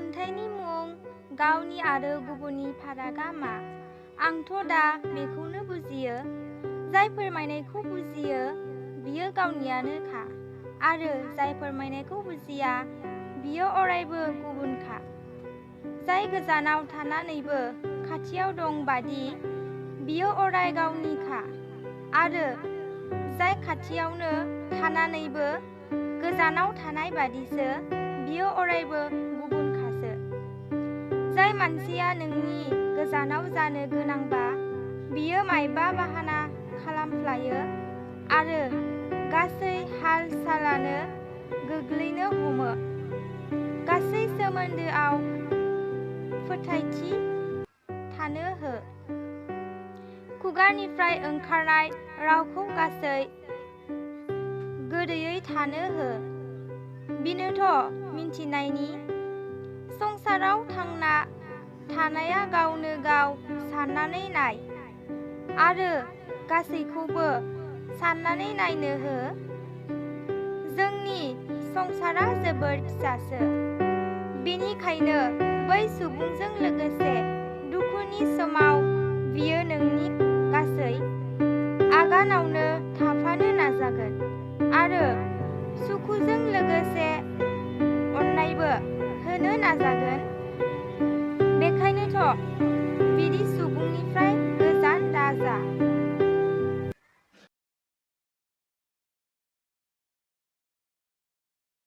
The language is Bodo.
खन्थाइनि मुं, गावनि आरो गुबुननि फारागा मा? आंथ' दा बेखौनो बुजियो, जाय फोरमायनायखौ बुजियो बियो गावनियानोखा, आरो जाय फोरमायनायखौ बुजिया बियो अरायबो गुबुनखा। जाय गोजानाव थानानैबो खाथियाव दं बादि बियो अराय गावनिखा, आरो जाय खाथियावनो थानानैबो गोजानाव थानाय बादिसो बियो अरायबो गुबुनखासो। जाय मानसिया नोंनि गोजानाव जानो गोनांबा बियो मायबा बाहाना खालामफ्लायो आरो गासै हाल सालानो गोग्लैनो हमो। गासै सोमोन्दोआव फोथायथि थानो हो। खुगानिफ्राय ओंखारनाय रावखौ गासै गोदैयै थानो हो। बिनोथ' मिथिनायनि संसाराव थांना थानाया गावनो गाव साननानै नाय, आरो गासैखौबो साननानै नायनो हो। जोंनि संसारा जोबोर फिसासो, बेनिखायनो बै सुबुंजों लोगोसे दुखुनि समाव बियो नोंनि गासै आगानावनो थाफानो नाजागोन, आरो सुखुजों लोगोसे अननायबो होनो नाजागोन। बेखायनोथ'